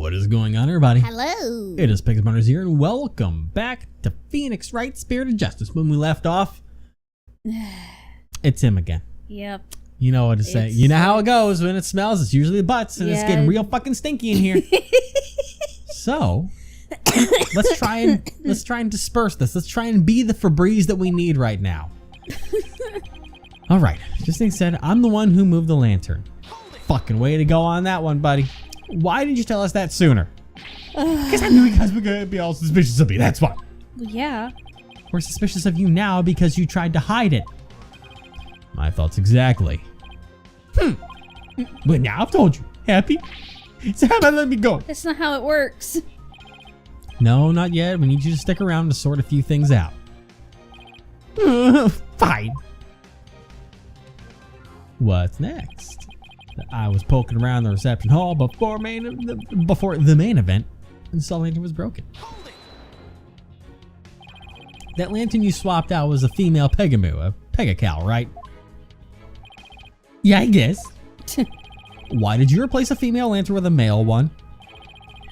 What is going on, everybody? Hello. It is Pixelmonders here, and welcome back to Phoenix Wright Spirit of Justice. When we left off, it's him again. Yep. You know what to say. You know how it goes when it smells. It's usually the butts, and it's getting real fucking stinky in here. So, let's try and disperse this. Let's try and be the Febreze that we need right now. All right. Just like I said, I'm the one who moved the lantern. Fucking way to go on that one, buddy. Why didn't you tell us that sooner? Because I knew you guys were going to be all suspicious of me. That's why. Well, yeah. We're suspicious of you now because you tried to hide it. My thoughts exactly. But now I've told you. Happy? So how about let me go? That's not how it works. No, not yet. We need you to stick around to sort a few things out. Fine. What's next? I was poking around the reception hall before the main event and saw the lantern was broken. That lantern you swapped out was a female Pegamoo, a Pegacal, right? Yeah, I guess. Why did you replace a female lantern with a male one?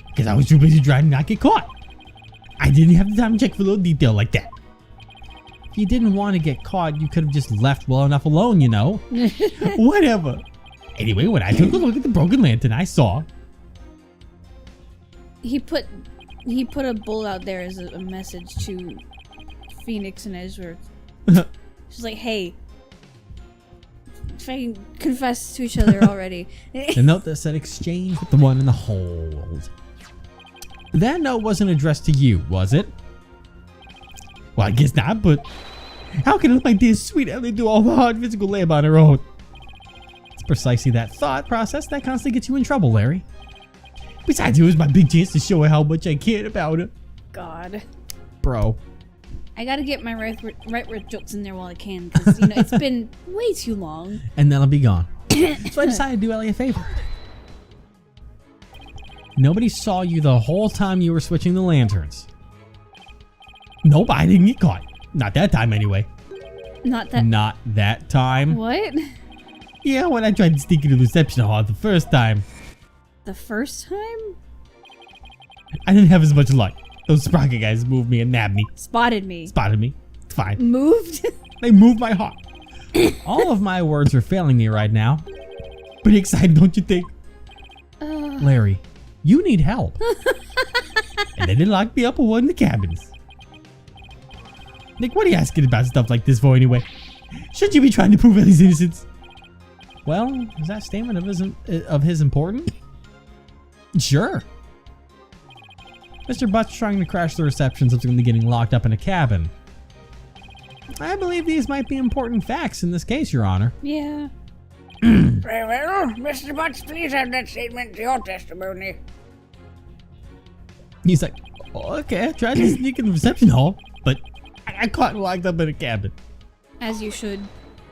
Because I was too busy trying to not get caught. I didn't have the time to check for a little detail like that. If you didn't want to get caught, you could have just left well enough alone, you know? Whatever. Anyway, when I took a look at the broken lantern, I saw... He put a bull out there as a message to Phoenix and Ezra. She's like, hey, fucking confess to each other already. The note that said exchange with the one in the hold. That note wasn't addressed to you, was it? Well, I guess not, but how can my dear sweet Ellie do all the hard physical labor on her own? It's precisely that thought process that constantly gets you in trouble, Larry. Besides, it was my big chance to show her how much I cared about her. God. Bro. I gotta get my right jokes in there while I can, because, you know, it's been way too long. And then I'll be gone. So I decided to do Ellie a favor. Nobody saw you the whole time you were switching the lanterns. Nope, I didn't get caught. Not that time, anyway. Not that time. What? Yeah, when I tried to sneak into the reception hall the first time. The first time? I didn't have as much luck. Those Sprocket guys moved me and nabbed me. Spotted me. It's fine. Moved? They moved my heart. All of my words are failing me right now. Pretty excited, don't you think? Larry, you need help. And then they locked me up in one of the cabins. Nick, what are you asking about stuff like this for anyway? Shouldn't you be trying to prove Ellie's innocence? Well, is that statement of his important? Sure. Mr. Butt's trying to crash the reception subsequently getting locked up in a cabin. I believe these might be important facts in this case, Your Honor. Yeah. Very well. Mr. Butts, please have that statement to your testimony. He's like, okay, I tried to sneak in the reception hall, but I got caught and locked up in a cabin. As you should.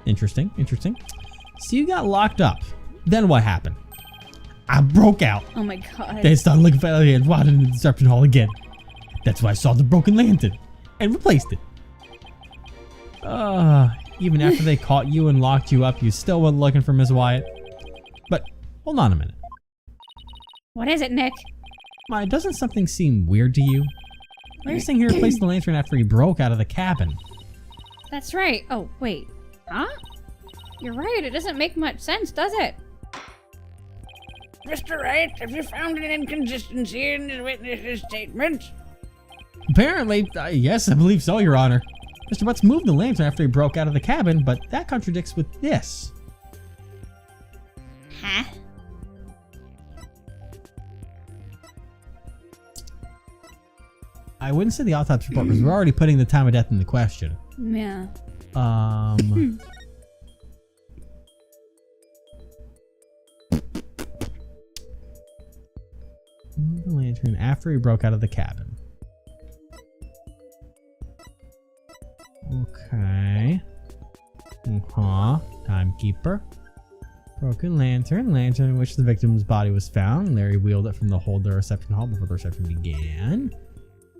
Interesting. So you got locked up. Then what happened? I broke out. Oh my god. They started looking for Ellie and wanted in the reception hall again. That's why I saw the broken lantern and replaced it. Even after they caught you and locked you up, you still went looking for Miss Wyatt. But hold on a minute. What is it, Nick? Doesn't something seem weird to you? Why are you saying he replaced the lantern after he broke out of the cabin? That's right. Oh, wait. Huh? You're right. It doesn't make much sense, does it? Mr. Wright, have you found an inconsistency in the witness's statement? Apparently, yes, I believe so, Your Honor. Mr. Butts moved the lantern after he broke out of the cabin, but that contradicts with this. Huh? I wouldn't say the autopsy report because we're already putting the time of death in the question. Yeah. Moved the lantern after he broke out of the cabin. Okay. Timekeeper. Broken lantern. Lantern in which the victim's body was found. Larry wheeled it from the hold to the reception hall before the reception began.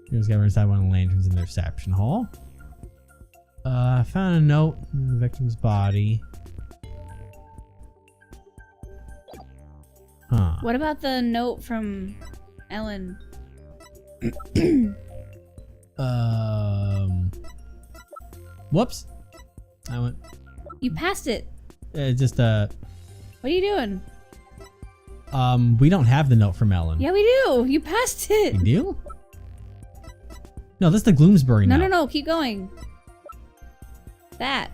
He was gathered inside one of the lanterns in the reception hall. I found a note in the victim's body. What about the note from Ellen. Whoops. I went. You passed it. Just What are you doing? we don't have the note from Ellen. Yeah, we do. You passed it. We do? No, this is the Gloomsbury No, note. no, no. Keep going. That.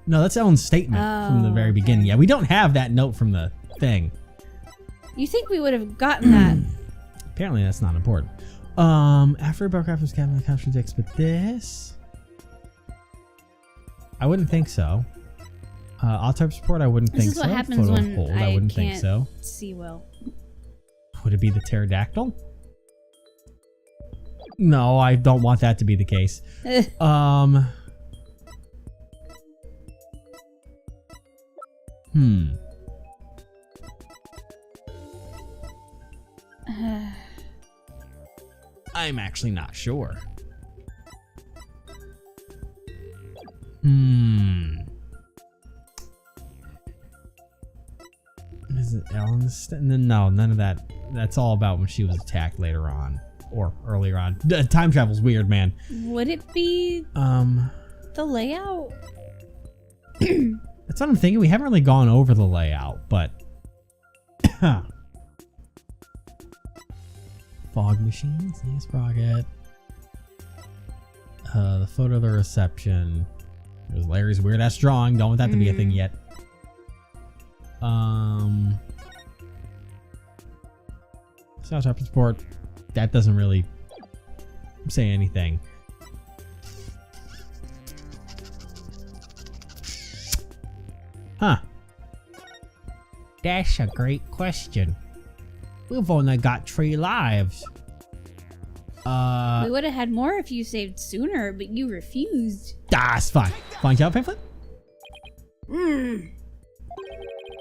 No, that's Ellen's statement from the very beginning. Yeah, we don't have that note from the thing. You think we would have gotten that? Apparently, that's not important. After a Barcraft's cabin contradicts with this. I wouldn't think so. Autopsy report, I wouldn't think so. This is what happens Photo when hold, I wouldn't can't think so. see well. Would it be the pterodactyl? No, I don't want that to be the case. I'm actually not sure. Is it Ellen's? No, none of that. That's all about when she was attacked later on. Or earlier on. Time travel's weird, man. Would it be the layout? That's what I'm thinking. We haven't really gone over the layout, but fog machines, yes, Sprocket. The photo of the reception. There's Larry's weird ass drawing. Don't want that to be a thing yet. South report. That doesn't really say anything. Huh. That's a great question. We've only got 3 lives. We would have had more if you saved sooner, but you refused. That's fine. Find out, pamphlet? And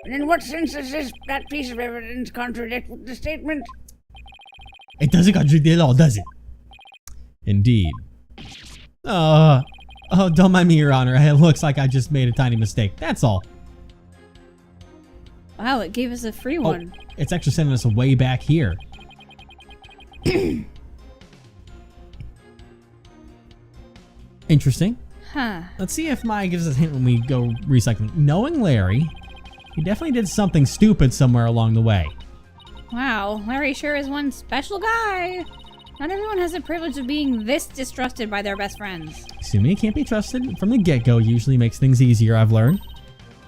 in what sense does that piece of evidence contradict with the statement? It doesn't contradict at all, does it? Indeed. Oh, don't mind me, Your Honor. It looks like I just made a tiny mistake. That's all. Wow, it gave us a free one. It's actually sending us way back here. Interesting. Huh. Let's see if Maya gives us a hint when we go recycling. Knowing Larry, he definitely did something stupid somewhere along the way. Wow, Larry sure is one special guy. Not everyone has the privilege of being this distrusted by their best friends. Assuming he can't be trusted from the get-go usually makes things easier, I've learned.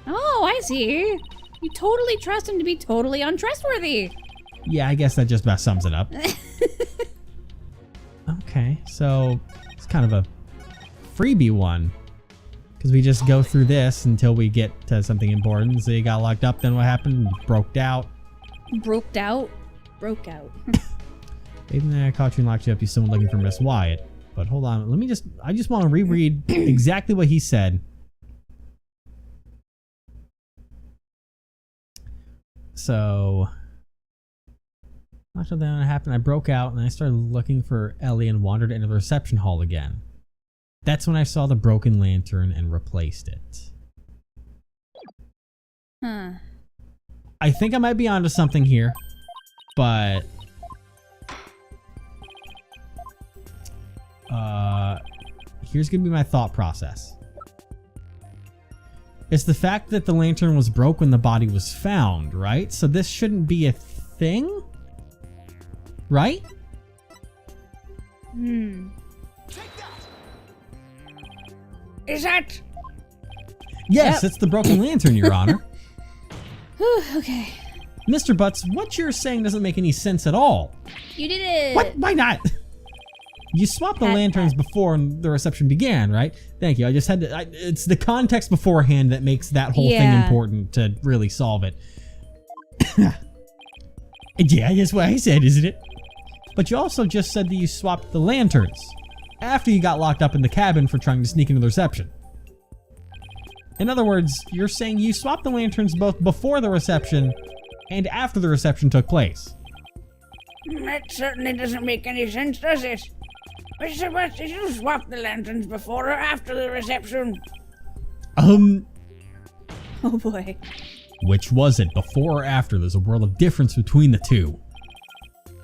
Oh, I see. You totally trust him to be totally untrustworthy. Yeah, I guess that just about sums it up. Okay, so it's kind of a freebie one. Because we just go through this until we get to something important. So you got locked up, then what happened? Broke out. Broke out? Broke out. Even though I caught you and locked you up, you're still looking for Miss Wyatt. But hold on, I just want to reread exactly what he said. So, after that happened, I broke out and I started looking for Ellie and wandered into the reception hall again. That's when I saw the broken lantern and replaced it. Huh. I think I might be onto something here, but here's gonna be my thought process. It's the fact that the lantern was broke when the body was found, right? So this shouldn't be a thing, right? Is that? Yes, it's the broken lantern, Your Honor. Whew, okay. Mr. Butts, what you're saying doesn't make any sense at all. You did it! What? Why not? You swapped the lanterns before the reception began, right? Thank you. I just had to... it's the context beforehand that makes that whole thing important to really solve it. Yeah, that's what I said, isn't it? But you also just said that you swapped the lanterns after you got locked up in the cabin for trying to sneak into the reception. In other words, you're saying you swapped the lanterns both before the reception and after the reception took place. That certainly doesn't make any sense, does it? Mr. Butts, did you swap the lanterns before or after the reception? Oh boy. Which was it, before or after? There's a world of difference between the two.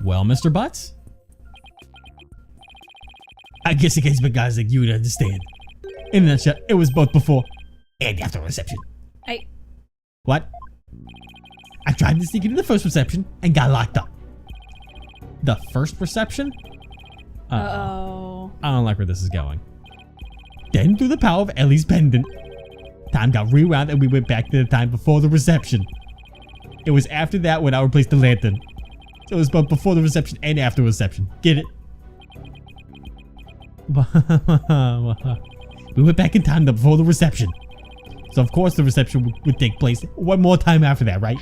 Well, Mr. Butts? I guess it takes big guys like you to understand. In a nutshell, it was both before and after reception. What? I tried to sneak into the first reception and got locked up. The first reception? Uh-oh. I don't like where this is going. Then, through the power of Ellie's pendant, time got rewound and we went back to the time before the reception. It was after that when I replaced the lantern. So it was both before the reception and after reception. Get it? We went back in time before the reception. So of course the reception would take place one more time after that, right?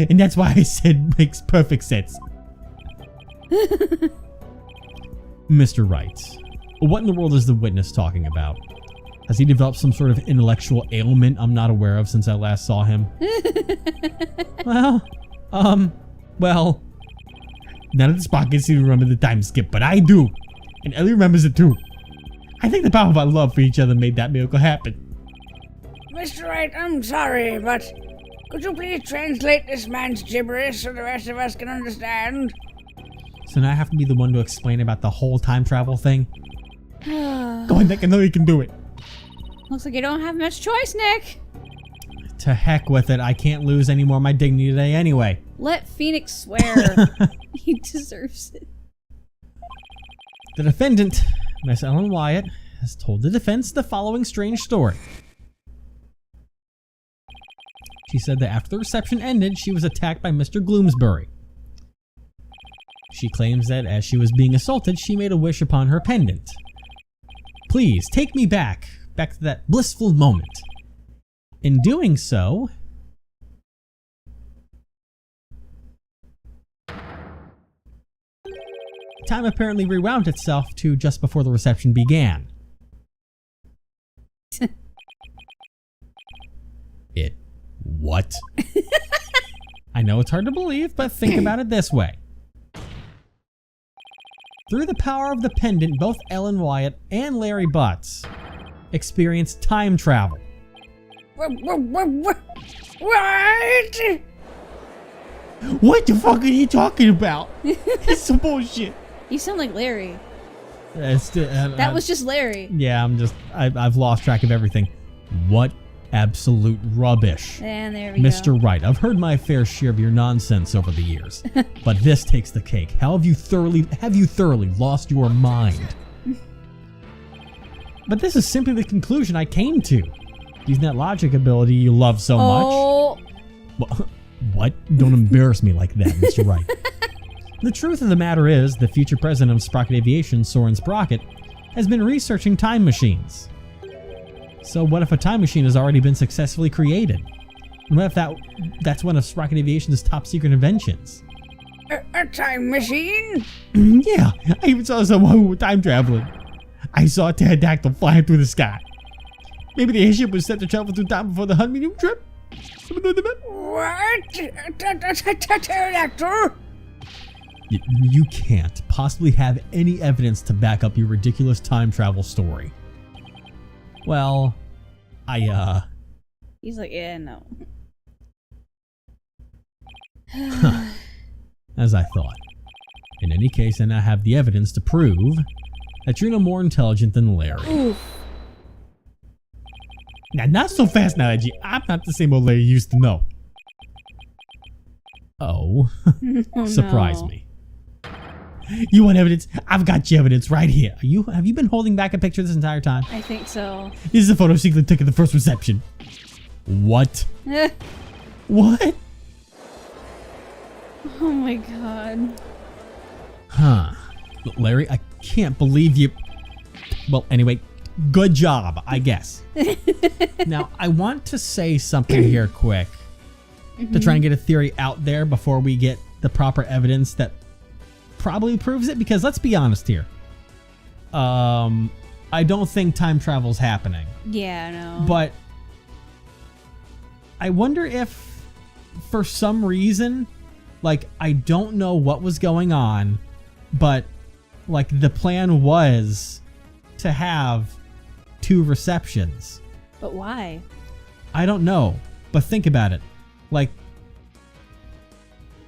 And that's why I said makes perfect sense. Mr. Wright, what in the world is the witness talking about? Has he developed some sort of intellectual ailment I'm not aware of since I last saw him? Well, none of the Sprockets seem to remember the time skip, but I do. And Ellie remembers it too. I think the power of our love for each other made that miracle happen. Mr. Wright, I'm sorry, but could you please translate this man's gibberish so the rest of us can understand? So now I have to be the one to explain about the whole time travel thing? Go on, Nick, I know you can do it. Looks like you don't have much choice, Nick. To heck with it, I can't lose any more of my dignity today anyway. Let Phoenix swear. He deserves it. The defendant, Miss Ellen Wyatt, has told the defense the following strange story. She said that after the reception ended, she was attacked by Mr. Gloomsbury. She claims that as she was being assaulted, she made a wish upon her pendant. Please, take me back to that blissful moment. In doing so, time apparently rewound itself to just before the reception began. It what? I know it's hard to believe, but think about it this way. Through the power of the pendant, both Ellen Wyatt and Larry Butts experienced time travel. What? What the fuck are you talking about? It's some bullshit. You sound like Larry. That That was just Larry. Yeah, I've lost track of everything. What absolute rubbish. And there we Mr. Wright, I've heard my fair share of your nonsense over the years, but this takes the cake. How have you thoroughly lost your mind? But this is simply the conclusion I came to. Using that logic ability you love so much. What? Don't embarrass me like that, Mr. Wright. The truth of the matter is, the future president of Sprocket Aviation, Soren Sprocket, has been researching time machines. So what if a time machine has already been successfully created? And what if that's one of Sprocket Aviation's top secret inventions? A time machine? Yeah, I even saw someone who was time traveling. I saw a pterodactyl flying through the sky. Maybe the airship was set to travel through time before the honeymoon trip? What? Pterodactyl? You can't possibly have any evidence to back up your ridiculous time travel story. Well, He's like, yeah, no. As I thought. In any case, I now have the evidence to prove that you're no more intelligent than Larry. Oof. Now, not so fast now, Edgy. I'm not the same old Larry you used to know. Oh, surprise me. You want evidence? I've got your evidence right here. Have you been holding back a picture this entire time? I think so. This is a photo Secret took at the first reception. What? What? Oh my god. Huh. Larry, I can't believe you. Well, anyway, good job, I guess. Now, I want to say something here quick to try and get a theory out there before we get the proper evidence that probably proves it, because let's be honest here. I don't think time travel's happening. Yeah, I know. But I wonder if for some reason, like, I don't know what was going on, but like the plan was to have 2 receptions. But why? I don't know, but think about it. Like,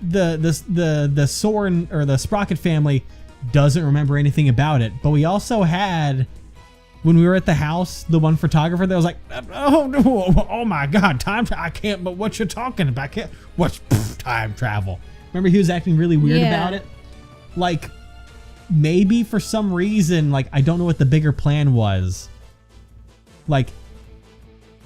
the Soren or the Sprocket family doesn't remember anything about it. But we also had, when we were at the house, the one photographer that was like, oh no, oh my god, I can't, but what you're talking about, what's time travel? Remember he was acting really weird about it? Like, maybe for some reason, like, I don't know what the bigger plan was. Like,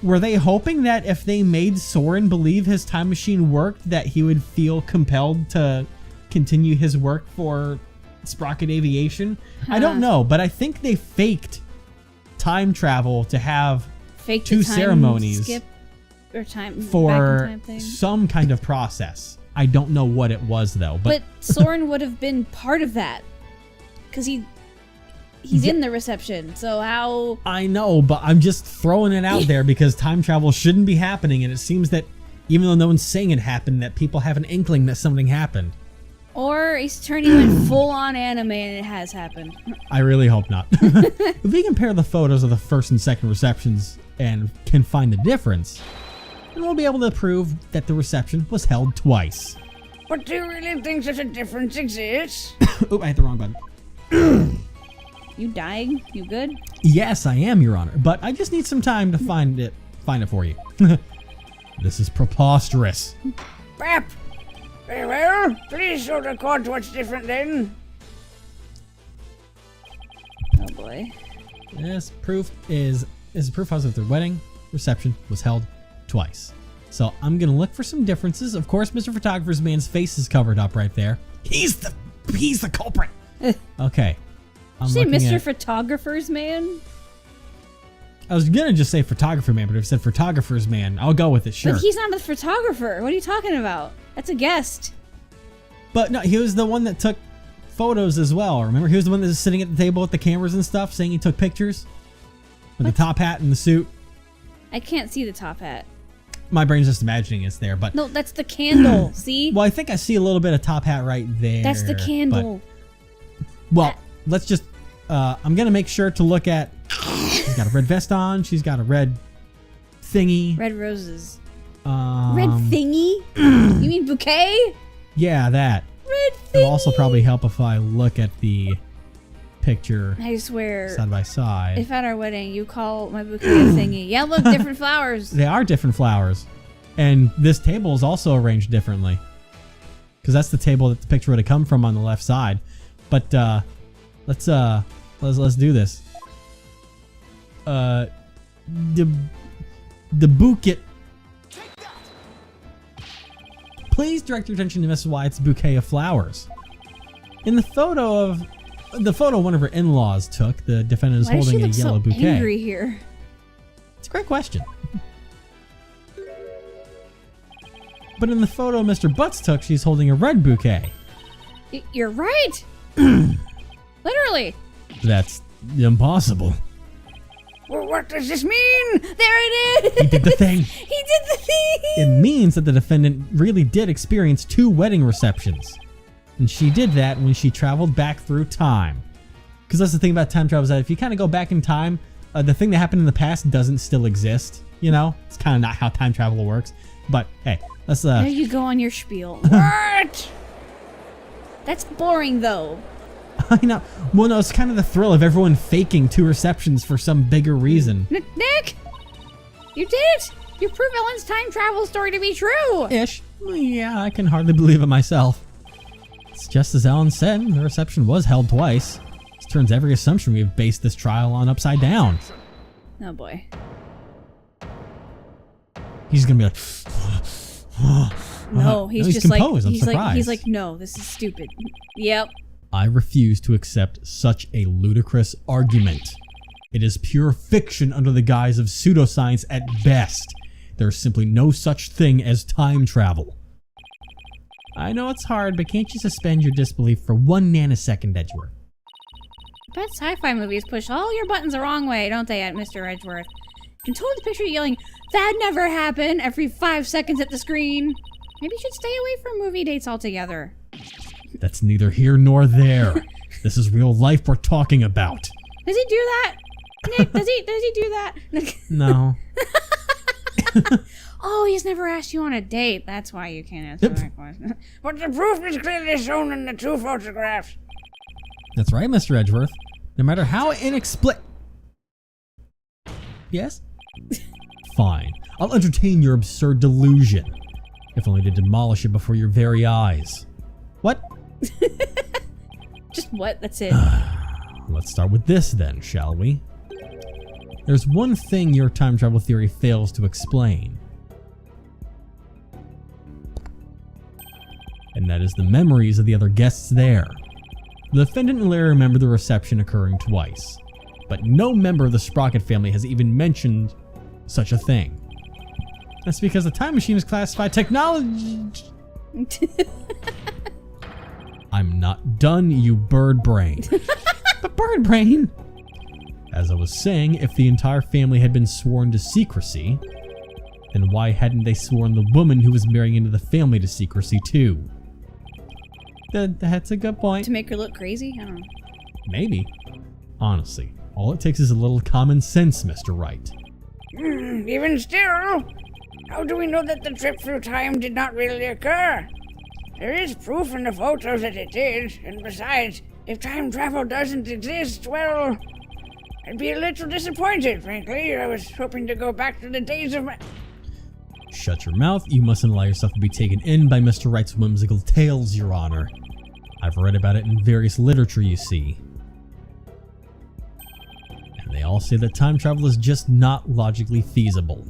were they hoping that if they made Soren believe his time machine worked, that he would feel compelled to continue his work for Sprocket Aviation? I don't know, but I think they faked time travel to have two ceremonies skip or time for back in time thing. Some kind of process. I don't know what it was though. But Soren would have been part of that because he's in the reception. So how? I know, but I'm just throwing it out there because time travel shouldn't be happening, and it seems that even though no one's saying it happened, that people have an inkling that something happened. Or he's turning it full on anime and it has happened. I really hope not. If we compare the photos of the first and second receptions and can find the difference, then we'll be able to prove that the reception was held twice. But do you really think such a difference exists? Oop, I hit the wrong button. You dying? You good? Yes, I am, Your Honor, but I just need some time to find it for you. This is preposterous. Crap! Very well, please show the court what's different then. Oh boy. This proof is proof of their wedding reception was held twice. So I'm gonna look for some differences. Of course, Mr. Photographer's man's face is covered up right there. He's the culprit. Okay. Did you say Mr. Photographer's man? I was gonna just say photographer man, but if it said photographer's man, I'll go with it, sure. But he's not a photographer. What are you talking about? That's a guest. But no, he was the one that took photos as well. Remember, he was the one that was sitting at the table with the cameras and stuff, saying he took pictures? With the top hat and the suit. I can't see the top hat. My brain's just imagining it's there, but... No, that's the candle, see? Well, I think I see a little bit of top hat right there. That's the candle. Well, let's just... I'm gonna make sure to look at... She's got a red vest on. She's got a red thingy. Red roses. Red thingy? You mean bouquet? Yeah, that. Red thingy. It'll also probably help if I look at the picture I swear. side by side. If at our wedding you call my bouquet a thingy. Yeah, look, different flowers. They are different flowers. And this table is also arranged differently. Because that's the table that the picture would have come from on the left side. But let's do this. The bouquet. Please direct your attention to Miss Wyatt's bouquet of flowers. In the photo one of her in-laws took, the defendant is holding a yellow bouquet. Why does she look so angry here? It's a great question. But in the photo Mr. Butts took, she's holding a red bouquet. You're right. Literally. That's impossible. Well, what does this mean? There it is. He did the thing. He did the thing. It means that the defendant really did experience 2 wedding receptions. And she did that when she traveled back through time. Because that's the thing about time travel, is that if you kind of go back in time, the thing that happened in the past doesn't still exist. You know? It's kind of not how time travel works. But, hey, let's... There you go on your spiel. What? That's boring, though. I know. Well, no, it's kind of the thrill of everyone faking 2 receptions for some bigger reason. Nick! You did it! You proved Ellen's time travel story to be true! Ish. Yeah, I can hardly believe it myself. It's just as Ellen said, the reception was held twice. This turns every assumption we've based this trial on upside down. Oh boy. He's gonna be like... No, he's just composed. like, he's like, no, this is stupid. Yep. I refuse to accept such a ludicrous argument. It is pure fiction under the guise of pseudoscience at best. There is simply no such thing as time travel. I know it's hard, but can't you suspend your disbelief for 1 nanosecond, Edgeworth? Bet sci-fi movies push all your buttons the wrong way, don't they, Mr. Edgeworth? You can totally picture you yelling, "That never happened!" every 5 seconds at the screen. Maybe you should stay away from movie dates altogether. That's neither here nor there. This is real life we're talking about. Does he do that? Nick, does he do that? No. Oh, he's never asked you on a date. That's why you can't answer that question. But the proof is clearly shown in the 2 photographs. That's right, Mr. Edgeworth. No matter how Yes? Fine. I'll entertain your absurd delusion. If only to demolish it before your very eyes. What? Just what? That's it. Let's start with this then, shall we? There's one thing your time travel theory fails to explain. And that is the memories of the other guests there. The defendant and Larry remember the reception occurring twice, but no member of the Sprocket family has even mentioned such a thing. That's because the time machine is classified technology. I'm not done, you bird brain. But bird brain? As I was saying, if the entire family had been sworn to secrecy, then why hadn't they sworn the woman who was marrying into the family to secrecy too? That's a good point. To make her look crazy? I don't know. Maybe. Honestly, all it takes is a little common sense, Mr. Wright. Even still, how do we know that the trip through time did not really occur? There is proof in the photos that it did, and besides, if time travel doesn't exist, well, I'd be a little disappointed, frankly. I was hoping to go back to the days of my... Shut your mouth. You mustn't allow yourself to be taken in by Mr. Wright's whimsical tales, Your Honor. I've read about it in various literature, you see. And they all say that time travel is just not logically feasible.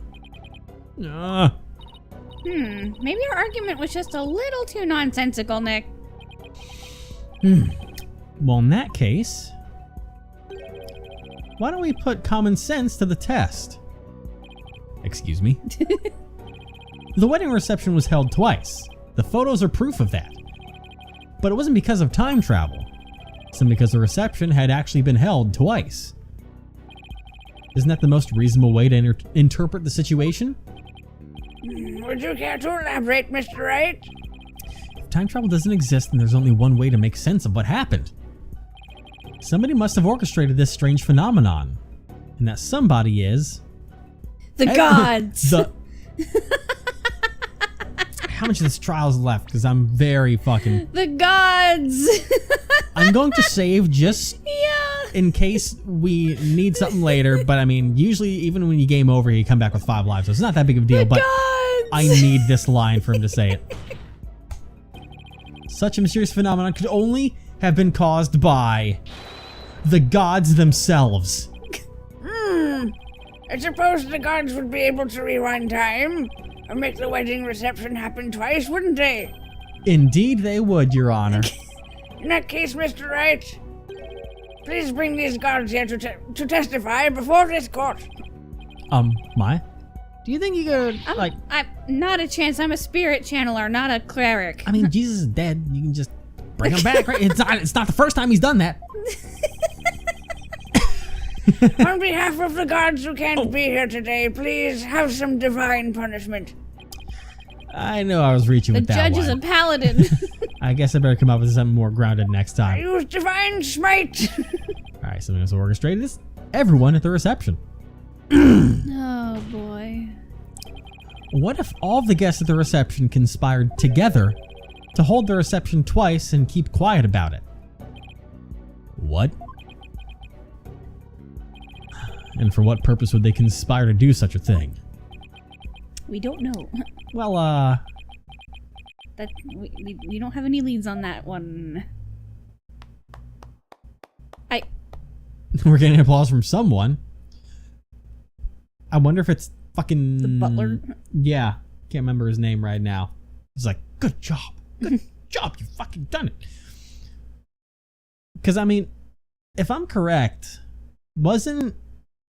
Maybe our argument was just a little too nonsensical, Nick. Well, in that case, why don't we put common sense to the test? Excuse me? The wedding reception was held twice. The photos are proof of that. But it wasn't because of time travel. It's because the reception had actually been held twice. Isn't that the most reasonable way to interpret the situation? Would you care to elaborate, Mr. Wright? If time travel doesn't exist, then there's only one way to make sense of what happened. Somebody must have orchestrated this strange phenomenon. And that somebody is... The gods! How much of this trial is left? Because I'm very fucking... The gods! I'm going to save just in case we need something later. But I mean, usually even when you game over, you come back with 5 lives. So it's not that big of a deal. The but gods! I need this line for him to say it. Such a mysterious phenomenon could only have been caused by the gods themselves. I suppose the gods would be able to rewind time or make the wedding reception happen twice, wouldn't they? Indeed they would, Your Honor. In that case, Mr. Wright, please bring these gods here to testify before this court. Maya? Do you think you could, I'm not a chance. I'm a spirit channeler, not a cleric. I mean, Jesus is dead. You can just bring him back, right? It's not the first time he's done that. On behalf of the gods who can't be here today, please have some divine punishment. I know I was reaching with that one. The judge is a paladin. I guess I better come up with something more grounded next I time. use divine smite. Alright, something else orchestrated this. Everyone at the reception. Oh, boy. What if all the guests at the reception conspired together to hold the reception twice and keep quiet about it? What? And for what purpose would they conspire to do such a thing? We don't know. Well, That we don't have any leads on that one. We're getting applause from someone. I wonder if it's fucking... The butler? Yeah. Can't remember his name right now. He's like, good job. Good job. You fucking done it. Because, I mean, if I'm correct, wasn't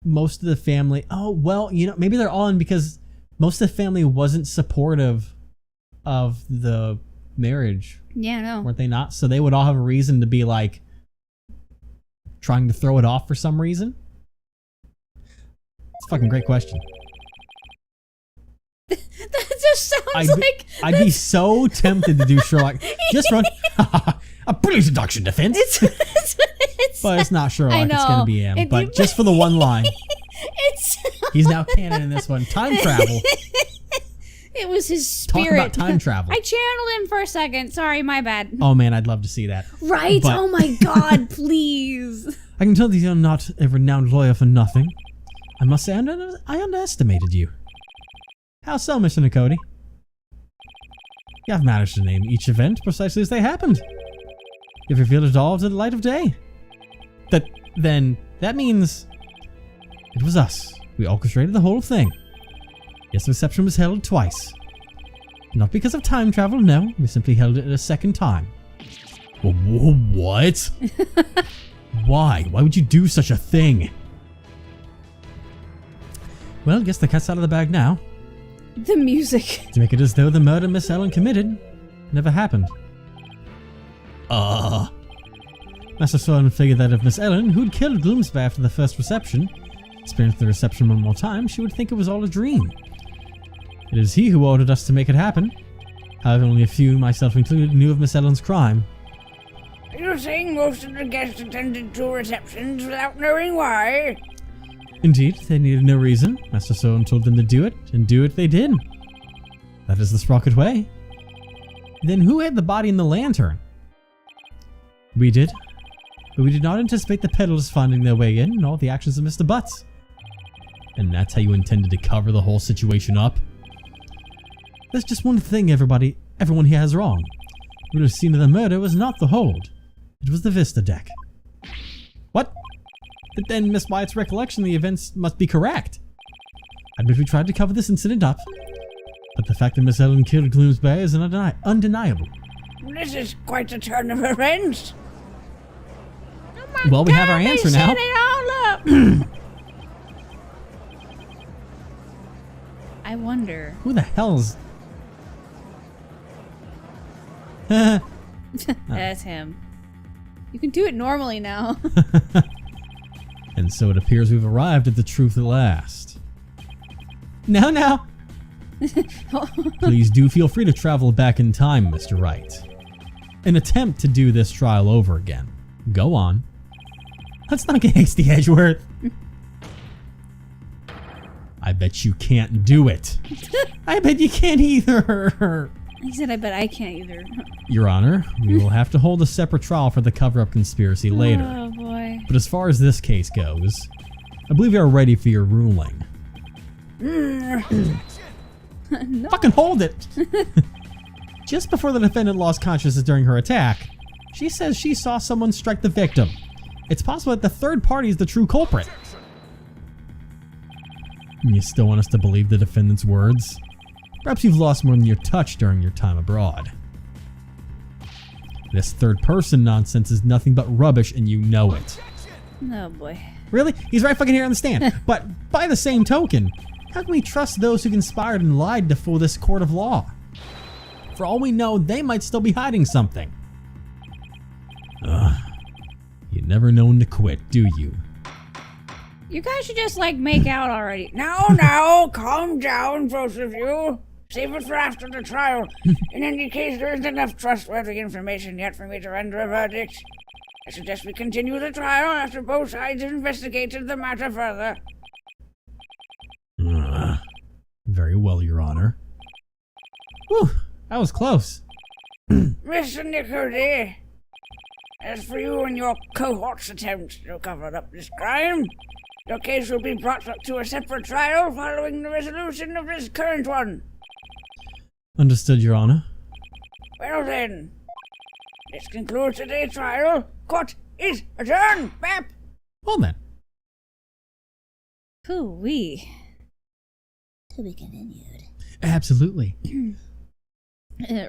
most of the family... Oh, well, you know, maybe they're all in because most of the family wasn't supportive of the marriage. Yeah, no. Weren't they not? So they would all have a reason to be like trying to throw it off for some reason? It's a fucking great question. That just sounds like... I'd be so tempted to do Sherlock. Just run a brilliant deduction defense. But it's not Sherlock, it's going to be him. But just for the one line. He's now canon in this one. Time travel. It was his Talk spirit. about time travel. I channeled him for a second. Sorry, my bad. Oh man, I'd love to see that. Right? But Oh my god, please. I can tell that you're not a renowned lawyer for nothing. I must say, I underestimated you. How so, Mr. Nakoti? You have managed to name each event precisely as they happened. You've revealed it all to the light of day. That means it was us. We orchestrated the whole thing. Yes, the reception was held twice. Not because of time travel, no. We simply held it a second time. What? Why? Why would you do such a thing? Well, I guess the cat's out of the bag now. The music. To make it as though the murder Miss Ellen committed never happened. Master Thorn figured that if Miss Ellen, who'd killed Gloomspray after the first reception, experienced the reception one more time, she would think it was all a dream. It is he who ordered us to make it happen. However, only a few, myself included, knew of Miss Ellen's crime. Are you saying most of the guests attended 2 receptions without knowing why? Indeed, they needed no reason. Master Thorn told them to do it, and do it they did. That is the Sprocket way. Then who had the body in the lantern? We did. But we did not anticipate the peddlers finding their way in and all the actions of Mr. Butts. And that's how you intended to cover the whole situation up? There's just one thing everyone here has wrong. What was seen of the murder was not the hold. It was the Vista deck. What? But then Miss Wyatt's recollection of the events must be correct. I admit we tried to cover this incident up. But the fact that Miss Ellen killed Gloomsbay is undeniable. This is quite a turn of events. Well, we have our answer now. Set it all up. I wonder. Who the hell's... That's him. You can do it normally now. And so it appears we've arrived at the truth at last. Now. Please do feel free to travel back in time, Mr. Wright. And attempt to do this trial over again. Go on. Let's not get hasty, Edgeworth. I bet you can't do it. I bet you can't either. He said, I bet I can't either. Your Honor, we will have to hold a separate trial for the cover-up conspiracy later. Oh, boy. But as far as this case goes, I believe you are ready for your ruling. No. Fucking hold it! Just before the defendant lost consciousness during her attack, she says she saw someone strike the victim. It's possible that the third party is the true culprit. And you still want us to believe the defendant's words? Perhaps you've lost more than your touch during your time abroad. This third person nonsense is nothing but rubbish and you know it. Oh boy. Really? He's right fucking here on the stand. But by the same token, how can we trust those who conspired and lied to fool this court of law? For all we know, they might still be hiding something. You never know when to quit, do you? You guys should just, like, make out already. Now, calm down, both of you. Save it for after the trial. In any case, there isn't enough trustworthy information yet for me to render a verdict. I suggest we continue the trial after both sides have investigated the matter further. Very well, Your Honor. Whew, that was close. Mr. Nicody, as for you and your cohort's attempt to cover up this crime, your case will be brought up to a separate trial following the resolution of this current one. Understood, Your Honor. Well then, this concludes today's trial. Court is adjourned, Bap! Well then. Hoo-wee. To be continued. Absolutely.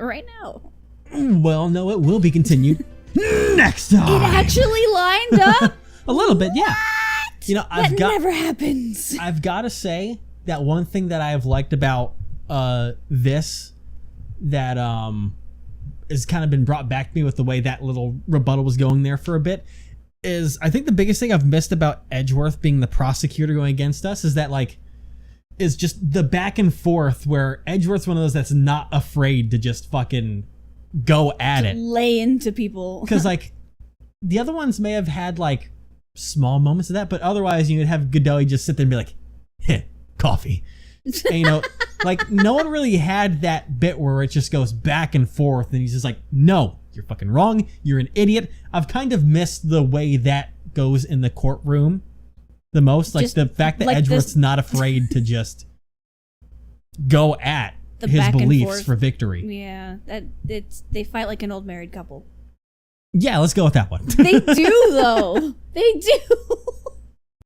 Right now. Well, no, it will be continued next time. It actually lined up? A little bit, yeah. What? You know, that never happens. I've got to say that one thing that I have liked about this that has kind of been brought back to me with the way that little rebuttal was going there for a bit is I think the biggest thing I've missed about Edgeworth being the prosecutor going against us is that, like, is just the back and forth where Edgeworth's one of those that's not afraid to just fucking go at it. Lay into people. Because, like, the other ones may have had, like, small moments of that, but otherwise you'd have Godoy just sit there and be like, coffee. And, you know, Like, no one really had that bit where it just goes back and forth and he's just like, no, you're fucking wrong. You're an idiot. I've kind of missed the way that goes in the courtroom the most. Like, the fact that Edgeworth's not afraid to just go at his beliefs for victory. Yeah, they fight like an old married couple. Yeah, let's go with that one. They do, though. They do.